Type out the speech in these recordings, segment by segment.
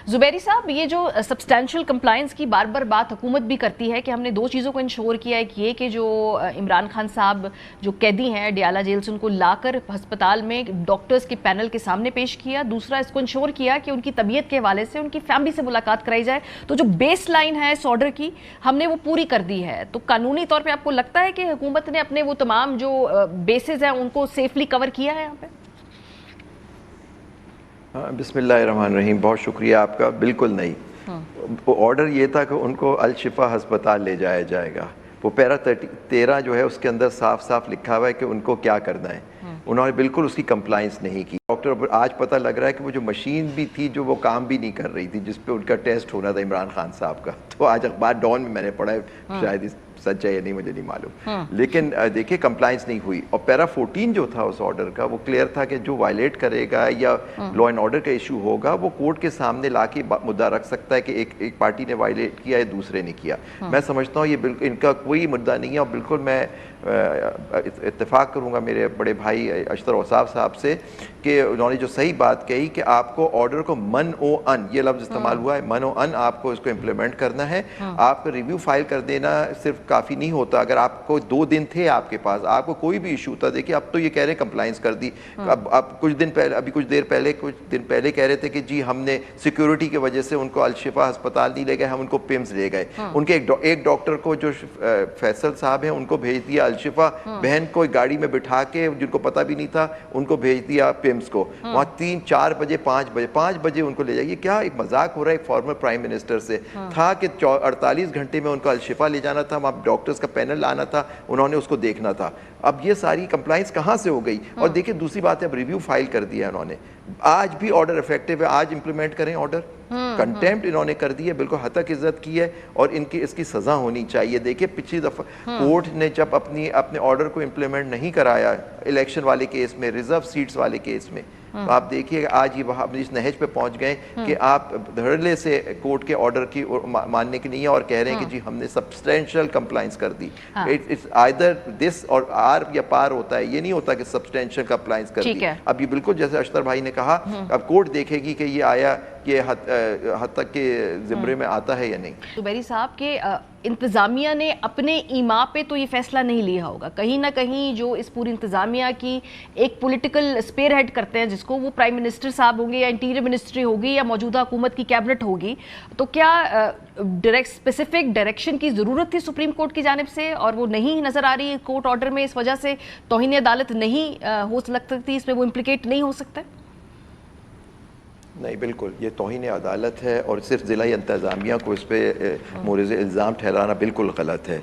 زبیری صاحب، یہ جو سبسٹینشل کمپلائنس کی بار بار بات حکومت بھی کرتی ہے کہ ہم نے دو چیزوں کو انشور کیا ہے، یہ کہ جو عمران خان صاحب جو قیدی ہیں ڈیالہ جیل سے، ان کو لا کر ہسپتال میں ڈاکٹرز کے پینل کے سامنے پیش کیا، دوسرا اس کو انشور کیا کہ ان کی طبیعت کے حوالے سے ان کی فیملی سے ملاقات کرائی جائے. تو جو بیس لائن ہے اس آرڈر کی ہم نے وہ پوری کر دی ہے. تو قانونی طور پہ آپ کو لگتا ہے کہ حکومت نے اپنے وہ تمام جو بیسز ہیں ان کو سیفلی کور کیا ہے یہاں پہ؟ بسم اللہ الرحمن الرحیم. بہت شکریہ آپ کا. بالکل نہیں. آرڈر یہ تھا کہ ان کو الشفا ہسپتال لے جایا جائے گا. وہ پیرا 13 جو ہے اس کے اندر صاف صاف لکھا ہوا ہے کہ ان کو کیا کرنا ہے. انہوں نے بالکل اس کی کمپلائنس نہیں کی. ڈاکٹر آج پتہ لگ رہا ہے کہ وہ جو مشین بھی تھی جو وہ کام بھی نہیں کر رہی تھی جس پہ ان کا ٹیسٹ ہونا تھا عمران خان صاحب کا. تو آج اخبار ڈان میں نے پڑھا ہے, شاید سچ ہے یا نہیں مجھے نہیں معلوم, لیکن دیکھیں کمپلائنس نہیں ہوئی. اور پیرا 14 جو تھا اس آرڈر کا وہ کلیئر تھا کہ جو وائلیٹ کرے گا یا لا اینڈ آرڈر کا ایشو ہوگا وہ کورٹ کے سامنے لا کے مدعا رکھ سکتا ہے کہ ایک پارٹی نے وائلیٹ کیا یا دوسرے نے کیا. میں سمجھتا ہوں یہ بالکل ان کا کوئی مدعا نہیں ہے. اور بالکل میں اتفاق کروں گا میرے بڑے بھائی اشتر اوصاف صاحب سے کہ انہوں نے جو صحیح بات کہی کہ آپ کو آرڈر کو من او ان, یہ لفظ استعمال ہوا ہے, من او ان آپ کو اس کو امپلیمنٹ کرنا ہے. آپ کا ریویو فائل کر دینا صرف کافی نہیں ہوتا. اگر آپ کو 2 دن تھے آپ کے پاس, آپ کو کوئی بھی ایشو تھا, دیکھیں اب تو یہ کہہ رہے ہیں کمپلائنس کر دی. اب کچھ دن پہلے کہہ رہے تھے کہ جی ہم نے سیکیورٹی کی وجہ سے ان کو الشفا ہسپتال نہیں لے گئے, ہم ان کو پمز لے گئے. ان کے ایک ڈاکٹر کو جو فیصل صاحب ہیں ان کو بھیج دیا الشفا, بہن کو ایک گاڑی میں بٹھا کے جن کو پتہ بھی نہیں تھا ان کو بھیج دیا پمز کو. وہاں 3-4 بجے 5 بجے ان کو لے جائے. یہ کیا ایک مذاق ہو رہا ہے ایک فارمر پرائم منسٹر سے. تھا کہ 48 گھنٹے میں ان کو الشفا لے جانا تھا, وہاں ڈاکٹرز کا پینل لانا تھا, انہوں نے اس کو دیکھنا تھا. اب یہ ساری کمپلائنس کہاں سے ہو گئی؟ اور دیکھیں دوسری بات ہے, اب ریویو فائل کر دیا انہوں نے. آج بھی آرڈر افیکٹو ہے, آج امپلیمنٹ کریں آرڈر. کنٹیمپٹ انہوں نے کر دی ہے, بالکل حد تک عزت کی ہے اور اس کی سزا ہونی چاہیے. دیکھیں پچھلی دفعہ کورٹ نے جب اپنے آرڈر کو امپلیمنٹ نہیں کرایا الیکشن والے کیس میں, ریزرو سیٹس والے کیس میں, تو آپ دیکھیے آج یہ وہاں اس نہج پہ پہنچ گئے کہ آپ دھڑلے سے کورٹ کے آرڈر کی ماننے کی نہیں ہے اور کہہ رہے ہیں کہ جی ہم نے سبسٹینشل کمپلائنس کر دی. اٹس آئدر دس اور آر یا پار ہوتا ہے, یہ نہیں ہوتا کہ سبسٹینشل کمپلائنس کر دی. اب یہ بالکل جیسے اشتر بھائی نے کہا, اب کورٹ دیکھے گی کہ یہ آیا یہ حد تک کے زمرے میں آتا ہے یا نہیں. زبیری صاحب کے انتظامیہ نے اپنے ایما پہ تو یہ فیصلہ نہیں لیا ہوگا, کہیں نہ کہیں جو اس پوری انتظامیہ کی ایک پولیٹیکل اسپیئر ہیڈ کرتے ہیں جس کو, وہ پرائم منسٹر صاحب ہوں گے یا انٹیریئر منسٹری ہوگی یا موجودہ حکومت کی کیبنٹ ہوگی. تو کیا اسپیسیفک ڈائریکشن کی ضرورت تھی سپریم کورٹ کی جانب سے, اور وہ نہیں نظر آ رہی کورٹ آرڈر میں, اس وجہ سے توہین عدالت نہیں ہو سکتی, اس میں وہ امپلیکیٹ نہیں ہو سکتا؟ نہیں, بالکل یہ توہین عدالت ہے اور صرف ضلعی انتظامیہ کو اس پہ مورد الزام ٹھہرانا بالکل غلط ہے.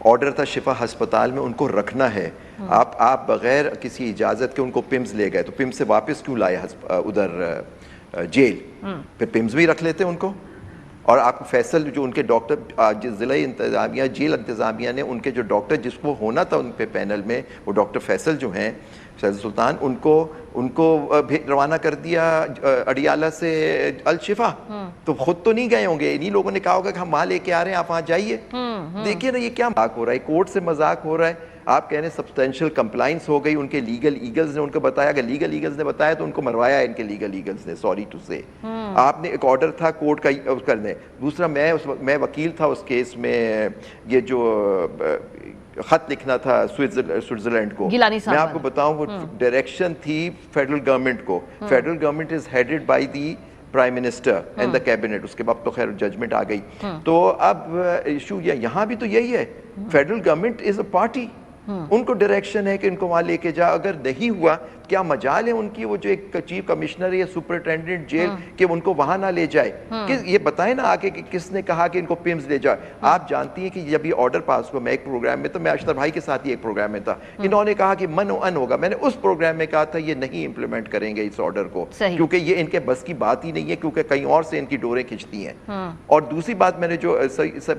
آرڈر تھا شفا ہسپتال میں ان کو رکھنا ہے. آپ بغیر کسی اجازت کے ان کو پمز لے گئے, تو پمز سے واپس کیوں لائے ادھر جیل؟ پھر پمز بھی رکھ لیتے ان کو. اور آپ فیصل جو ان کے ڈاکٹر ضلعی انتظامیہ جیل انتظامیہ نے ان کے جو ڈاکٹر جس کو ہونا تھا ان پہ پینل میں, وہ ڈاکٹر فیصل جو ہیں, فیصل سلطان, ان کو روانہ کر دیا اڈیالہ سے الشفا. تو خود تو نہیں گئے ہوں گے, انہی لوگوں نے کہا ہوگا کہ ہم وہاں لے کے آ رہے ہیں, آپ وہاں جائیے. دیکھیے نا یہ کیا مذاق ہو رہا ہے, کورٹ سے مذاق ہو رہا ہے. آپ کہہ رہے ہیں سبسٹینشل کمپلائنس ہو گئی, ان کے لیگل ایگلز نے ان کو بتایا, اگر لیگل ایگلز نے بتایا تو ان کو مروایا ان کے لیگل ایگلز نے, سوری ٹو سے. آپ نے ایک آرڈر تھا کورٹ کا کرنے. دوسرا میں وکیل تھا اس کیس میں, یہ جو خط لکھنا تھا سوئٹزرلینڈ کو, میں آپ کو بتاؤں وہ ڈائریکشن تھی فیڈرل گورنمنٹ کو. Federal government is headed by the prime minister and the cabinet. اس کے بعد تو خیر ججمنٹ آ گئی. تو اب ایشو یہاں بھی تو یہی ہے, federal government is a party, ان کو ڈائریکشن ہے کہ ان کو وہاں لے کے جا. اگر نہیں ہوا کیا مجال ہے ان کی, وہ جو ایک چیف کمشنر یا سپرنٹینڈنٹ جیل, کہ ان کو وہاں نہ لے جائے؟ یہ بتائیں نا آگے کہ کس نے کہا کہ ان کو پمز لے جائے. آپ جانتی ہیں کہ جب یہ آرڈر پاس ہوا, میں ایک پروگرام میں, تو میں اشتر بھائی کے ساتھ ہی ایک پروگرام میں تھا, انہوں نے کہا کہ من و ان ہوگا. میں نے اس پروگرام میں کہا تھا یہ نہیں امپلیمنٹ کریں گے اس آرڈر کو, کیونکہ یہ ان کے بس کی بات ہی نہیں ہے, کیونکہ کہیں اور سے ان کی ڈوریں کھنچتی ہیں. اور دوسری بات میں نے جو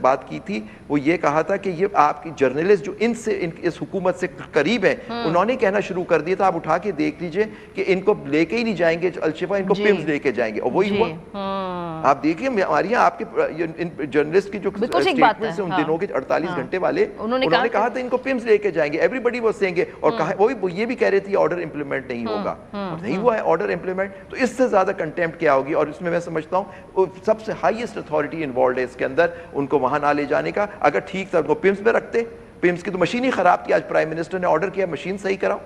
بات کی تھی وہ یہ کہا تھا کہ یہ آپ کی جرنلسٹ جو اس حکومت سے قریب ہے, انہوں نے کہنا شروع کر دیا تھا, آپ اٹھا کے دیکھ لیجئے کہ ان کو لے کے ہی نہیں جائیں گے الشفا، ان کو پیمز لے کے جائیں گے، اور وہی ہوا۔ آپ دیکھیے ہمارے یہاں آپ کے جرنلسٹ کی جو اسٹیٹمنٹس ہیں ان دنوں کے 48 گھنٹے والے، انہوں نے کہا تھا ان کو پیمز لے کے جائیں گے، ایوری بڈی واز سیئنگ، اور وہ یہ بھی کہہ رہے تھے آرڈر امپلیمنٹ نہیں ہوگا، نہیں ہوا ہے آرڈر امپلیمنٹ، تو اس سے زیادہ کنٹیمپٹ کیا ہوگی؟ اور اس میں سمجھتا ہوں سب سے ہائیسٹ اتھارٹی انوالوڈ ہے اس کے اندر، ان کو وہاں نہ لے جانے کا۔ اگر ٹھیک تھا ان کو پیمز میں رکھتے، پیمز کی تو مشین ہی خراب تھی، آج پرائم منسٹر نے آرڈر کیا مشین صحیح کراؤ۔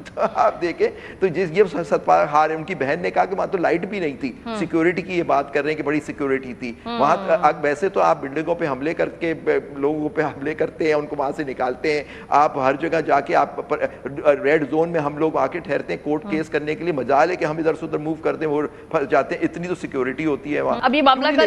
تو آپ دیکھیں تو یہ ستپال ہار ان کی بہن نے کہا کہ وہاں تو لائٹ بھی نہیں تھی، سیکیورٹی کی یہ بات کر رہے ہیں کہ بڑی سیکیورٹی تھی وہاں، ویسے تو آپ بلڈنگوں پہ حملے کر کے لوگوں پہ حملے کرتے ہیں، ان کو وہاں سے نکالتے ہیں، آپ ہر جگہ جا کے آپ ریڈ زون میں ہم لوگ آ کے ٹھہرتے ہیں کورٹ کیس کرنے کے لیے، مجال ہے کہ ہم ادھر سے ادھر موو کرتے ہیں، وہ پھنس جاتے ہیں، اتنی تو سیکیورٹی ہوتی ہے وہاں۔ اب یہ معاملہ